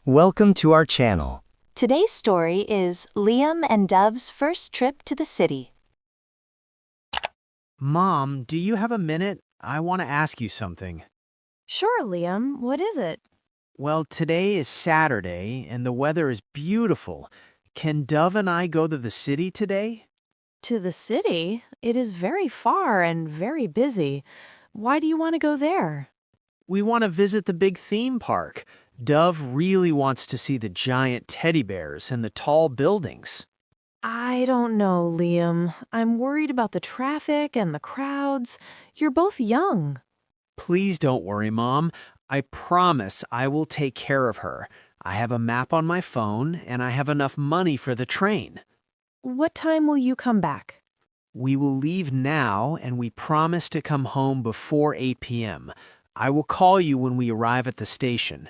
Welcome to our channel. Today's story is Liam and Dove's first trip to the city. Mom, do you have a minute? I want to ask you something. Sure, Liam. What is it? Well, today is Saturday and the weather is beautiful. Can Dove and I go to the city today? To the city? It is very far and very busy. Why do you want to go there? We want to visit the big theme park. Dove really wants to see the giant teddy bears and the tall buildings. I don't know, Liam. I'm worried about the traffic and the crowds. You're both young. Please don't worry, Mom. I promise I will take care of her. I have a map on my phone and I have enough money for the train. What time will you come back? We will leave now and we promise to come home before 8 p.m. I will call you when we arrive at the station.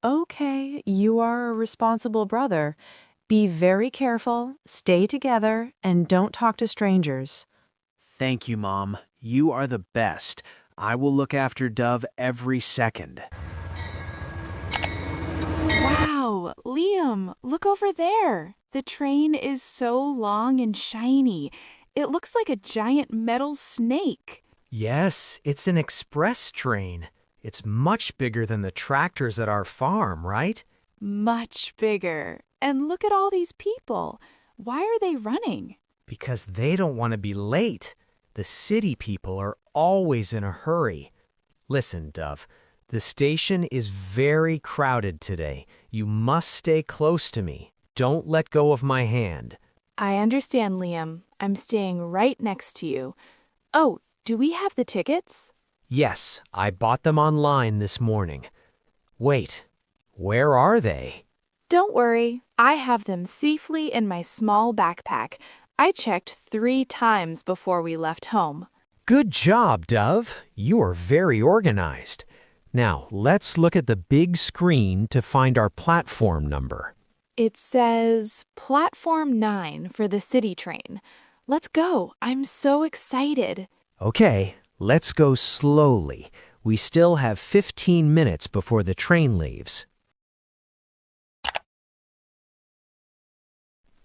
Okay, you are a responsible brother. Be very careful, stay together, and don't talk to strangers. Thank you, Mom. You are the best. I will look after Dove every second. Wow, Liam, look over there. The train is so long and shiny. It looks like a giant metal snake. Yes, it's an express train. It's much bigger than the tractors at our farm, right? Much bigger. And look at all these people. Why are they running? Because they don't want to be late. The city people are always in a hurry. Listen, Dove, the station is very crowded today. You must stay close to me. Don't let go of my hand. I understand, Liam. I'm staying right next to you. Oh, do we have the tickets? Yes, I bought them online this morning. Wait, where are they? Don't worry. I have them safely in my small backpack. I checked 3 times before we left home. Good job, Dove. You are very organized. Now, let's look at the big screen to find our platform number. It says Platform 9 for the city train. Let's go. I'm so excited. Okay, let's go slowly. We still have 15 minutes before the train leaves.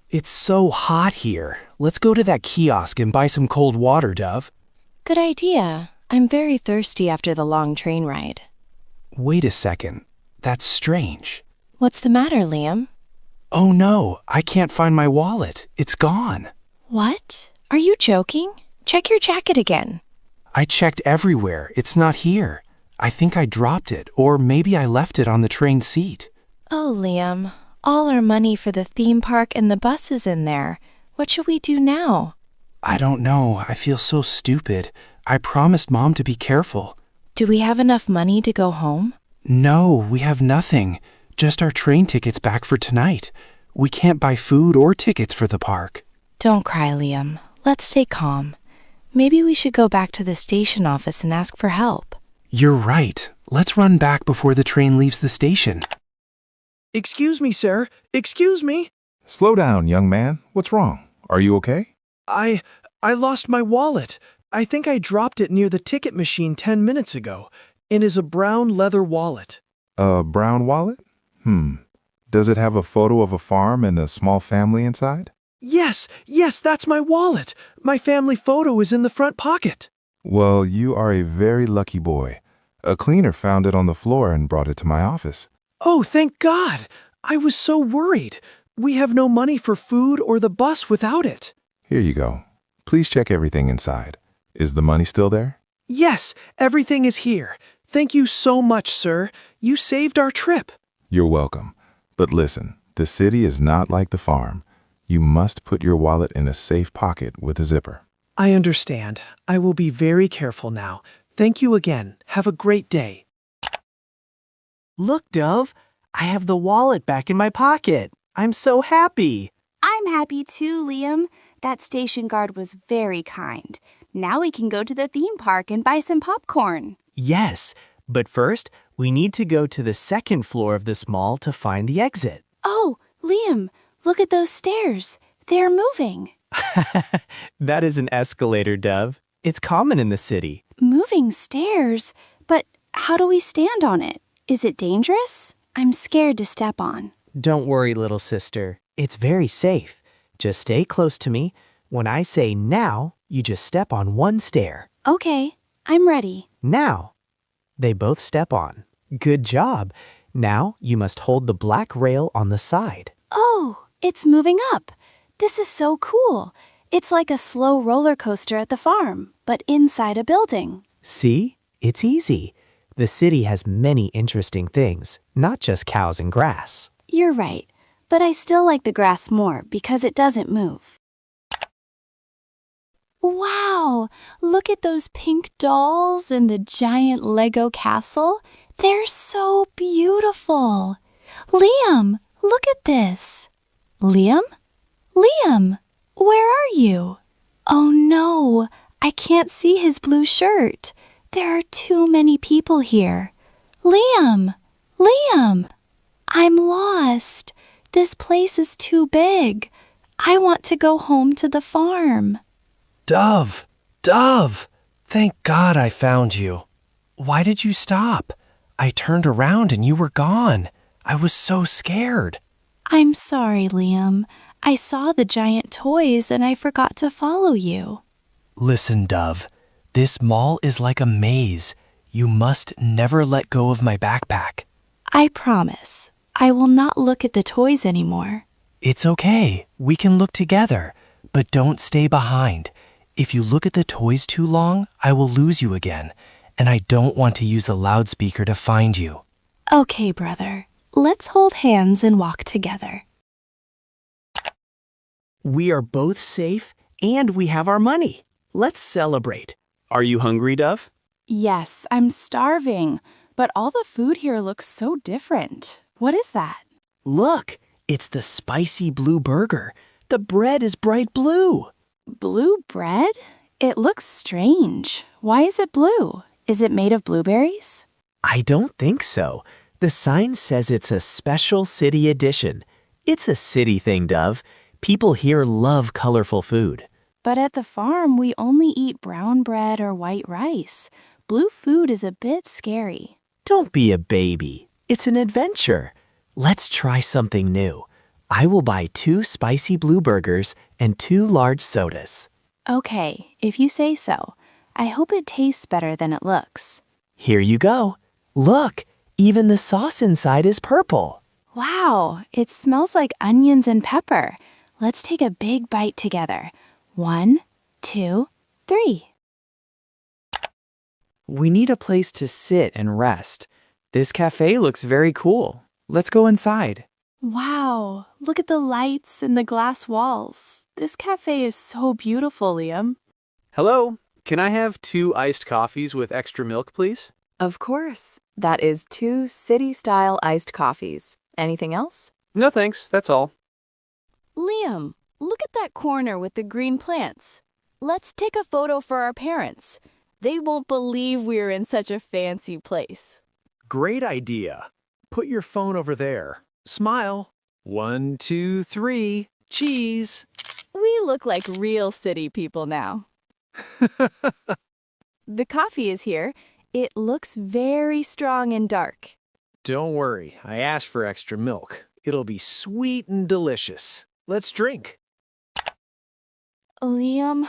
It's so hot here. Let's go to that kiosk and buy some cold water, Dove. Good idea. I'm very thirsty after the long train ride. Wait a second. That's strange. What's the matter, Liam? Oh no, I can't find my wallet. It's gone. What? Are you joking? Check your jacket again. I checked everywhere. It's not here. I think I dropped it, or maybe I left it on the train seat. Oh, Liam. All our money for the theme park and the bus is in there. What should we do now? I don't know. I feel so stupid. I promised Mom to be careful. Do we have enough money to go home? No, we have nothing. Just our train tickets back for tonight. We can't buy food or tickets for the park. Don't cry, Liam. Let's stay calm. Maybe we should go back to the station office and ask for help. You're right. Let's run back before the train leaves the station. Excuse me, sir. Excuse me. Slow down, young man. What's wrong? Are you okay? I lost my wallet. I think I dropped it near the ticket machine 10 minutes ago. It is a brown leather wallet. A brown wallet? Does it have a photo of a farm and a small family inside? Yes, that's my wallet. My family photo is in the front pocket. Well, you are a very lucky boy. A cleaner found it on the floor and brought it to my office. Oh, thank God. I was so worried. We have no money for food or the bus without it. Here you go. Please check everything inside. Is the money still there? Yes, everything is here. Thank you so much, sir. You saved our trip. You're welcome. But listen, the city is not like the farm. You must put your wallet in a safe pocket with a zipper. I understand. I will be very careful now. Thank you again. Have a great day. Look, Dove. I have the wallet back in my pocket. I'm so happy. I'm happy too, Liam. That station guard was very kind. Now we can go to the theme park and buy some popcorn. Yes, but first, we need to go to the second floor of this mall to find the exit. Oh, Liam, look at those stairs. They're moving. That is an escalator, Dove. It's common in the city. Moving stairs? But how do we stand on it? Is it dangerous? I'm scared to step on. Don't worry, little sister. It's very safe. Just stay close to me. When I say now, you just step on one stair. Okay, I'm ready. Now. They both step on. Good job. Now you must hold the black rail on the side. Oh, it's moving up. This is so cool. It's like a slow roller coaster at the farm, but inside a building. See? It's easy. The city has many interesting things, not just cows and grass. You're right, but I still like the grass more because it doesn't move. Wow, look at those pink dolls and the giant Lego castle. They're so beautiful. Liam, look at this. Liam? Liam, where are you? Oh no, I can't see his blue shirt. There are too many people here. Liam! Liam! I'm lost. This place is too big. I want to go home to the farm. Dove! Dove! Thank God I found you. Why did you stop? I turned around and you were gone. I was so scared. I'm sorry, Liam. I saw the giant toys and I forgot to follow you. Listen, Dove. This mall is like a maze. You must never let go of my backpack. I promise. I will not look at the toys anymore. It's okay. We can look together, but don't stay behind. If you look at the toys too long, I will lose you again, and I don't want to use the loudspeaker to find you. Okay, brother. Let's hold hands and walk together. We are both safe and we have our money. Let's celebrate. Are you hungry, Dove? Yes, I'm starving, but all the food here looks so different. What is that? Look, it's the spicy blue burger. The bread is bright blue. Blue bread? It looks strange. Why is it blue? Is it made of blueberries? I don't think so. The sign says it's a special city edition. It's a city thing, Dove. People here love colorful food. But at the farm, we only eat brown bread or white rice. Blue food is a bit scary. Don't be a baby. It's an adventure. Let's try something new. I will buy 2 spicy blue burgers and 2 large sodas. Okay, if you say so. I hope it tastes better than it looks. Here you go. Look, even the sauce inside is purple. Wow, it smells like onions and pepper. Let's take a big bite together. 1, 2, 3. We need a place to sit and rest. This cafe looks very cool. Let's go inside. Wow, look at the lights and the glass walls. This cafe is so beautiful, Liam. Hello, can I have 2 iced coffees with extra milk, please? Of course. That is 2 city-style iced coffees. Anything else? No thanks, that's all. Liam, look at that corner with the green plants. Let's take a photo for our parents. They won't believe we're in such a fancy place. Great idea. Put your phone over there. Smile. 1, 2, 3. Cheese. We look like real city people now. The coffee is here. It looks very strong and dark. Don't worry, I asked for extra milk. It'll be sweet and delicious. Let's drink. Liam,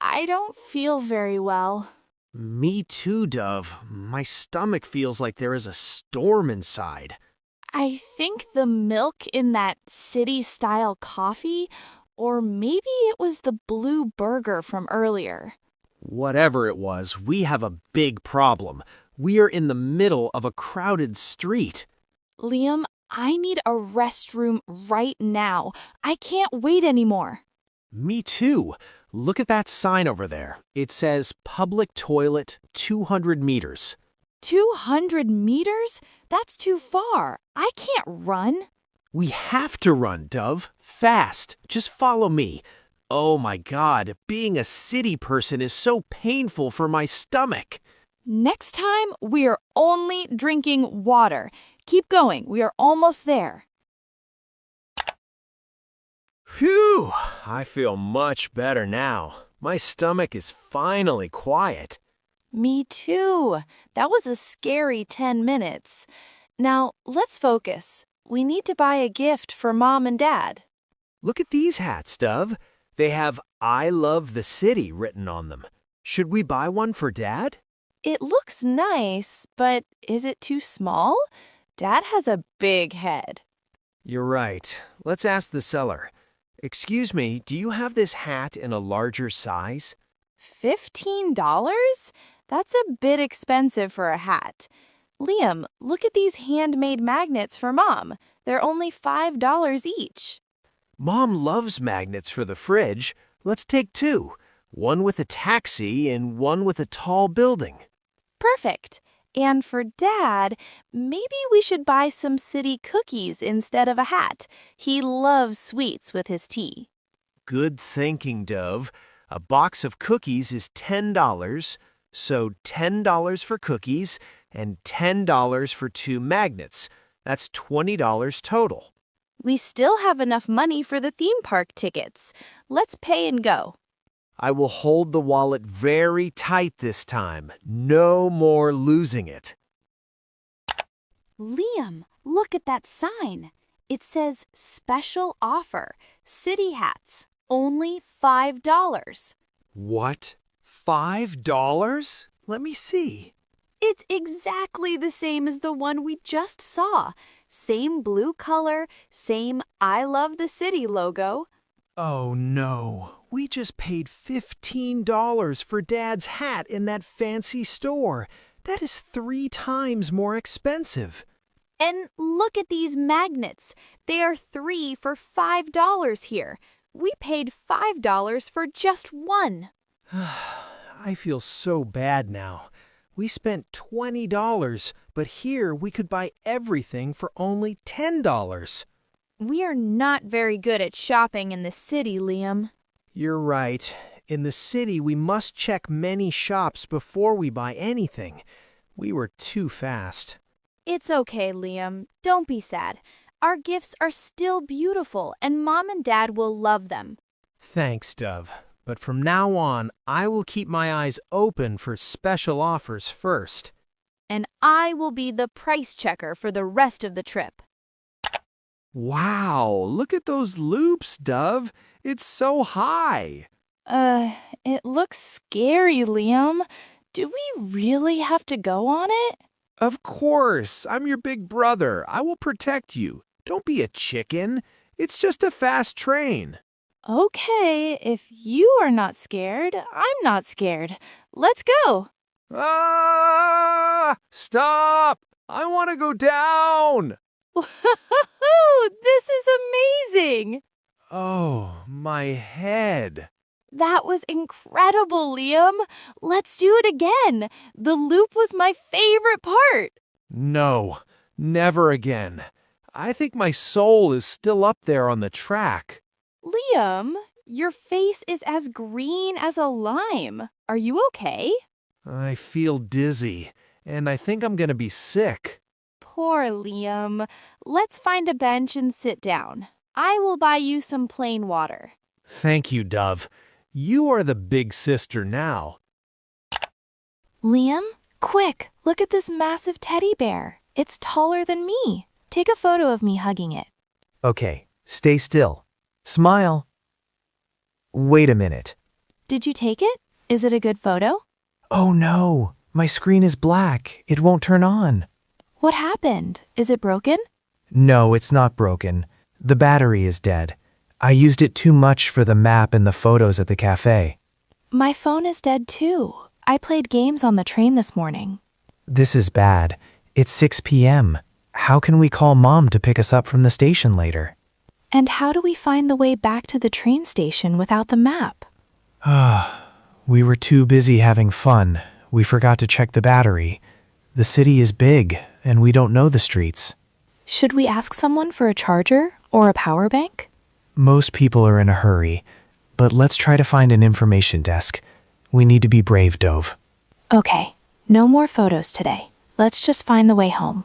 I don't feel very well. Me too, Dove. My stomach feels like there is a storm inside. I think the milk in that city-style coffee, or maybe it was the blue burger from earlier. Whatever it was, we have a big problem. We are in the middle of a crowded street. Liam, I need a restroom right now. I can't wait anymore. Me too. Look at that sign over there. It says public toilet 200 meters. 200 meters? That's too far. I can't run. We have to run, Dove. Fast. Just follow me. Oh my God, being a city person is so painful for my stomach. Next time, we're only drinking water. Keep going. We are almost there. Phew, I feel much better now. My stomach is finally quiet. Me too. That was a scary 10 minutes. Now, let's focus. We need to buy a gift for Mom and Dad. Look at these hats, Dove. They have I love the city written on them. Should we buy one for Dad? It looks nice, but is it too small? Dad has a big head. You're right. Let's ask the seller. Excuse me, do you have this hat in a larger size? $15? That's a bit expensive for a hat. Liam, look at these handmade magnets for Mom. They're only $5 each. Mom loves magnets for the fridge. Let's take two. One with a taxi and one with a tall building. Perfect. And for Dad, maybe we should buy some city cookies instead of a hat. He loves sweets with his tea. Good thinking, Dove. A box of cookies is $10, so $10 for cookies and $10 for two magnets. That's $20 total. We still have enough money for the theme park tickets. Let's pay and go. I will hold the wallet very tight this time. No more losing it. Liam, look at that sign. It says special offer, city hats, only $5. What? $5? Let me see. It's exactly the same as the one we just saw. Same blue color, same I love the city logo. Oh no, we just paid $15 for Dad's hat in that fancy store. That is 3 times more expensive. And look at these magnets. They are 3 for $5 here. We paid $5 for just one. I feel so bad now. We spent $20, but here we could buy everything for only $10. We are not very good at shopping in the city, Liam. You're right. In the city, we must check many shops before we buy anything. We were too fast. It's okay, Liam. Don't be sad. Our gifts are still beautiful, and Mom and Dad will love them. Thanks, Dove. But from now on, I will keep my eyes open for special offers first. And I will be the price checker for the rest of the trip. Wow, look at those loops, Dove. It's so high. It looks scary, Liam. Do we really have to go on it? Of course. I'm your big brother. I will protect you. Don't be a chicken. It's just a fast train. Okay, if you are not scared, I'm not scared. Let's go. Ah! Stop! I want to go down. This is amazing! Oh, my head. That was incredible, Liam. Let's do it again. The loop was my favorite part. No, never again. I think my soul is still up there on the track. Liam, your face is as green as a lime. Are you okay? I feel dizzy, and I think I'm going to be sick. Poor Liam. Let's find a bench and sit down. I will buy you some plain water. Thank you, Dove. You are the big sister now. Liam, quick, look at this massive teddy bear. It's taller than me. Take a photo of me hugging it. Okay, stay still. Smile. Wait a minute. Did you take it? Is it a good photo? Oh no, my screen is black. It won't turn on. What happened? Is it broken? No, it's not broken. The battery is dead. I used it too much for the map and the photos at the cafe. My phone is dead too. I played games on the train this morning. This is bad. It's 6 p.m. How can we call Mom to pick us up from the station later? And how do we find the way back to the train station without the map? We were too busy having fun. We forgot to check the battery. The city is big, and we don't know the streets. Should we ask someone for a charger or a power bank? Most people are in a hurry, but let's try to find an information desk. We need to be brave, Dove. Okay, no more photos today. Let's just find the way home.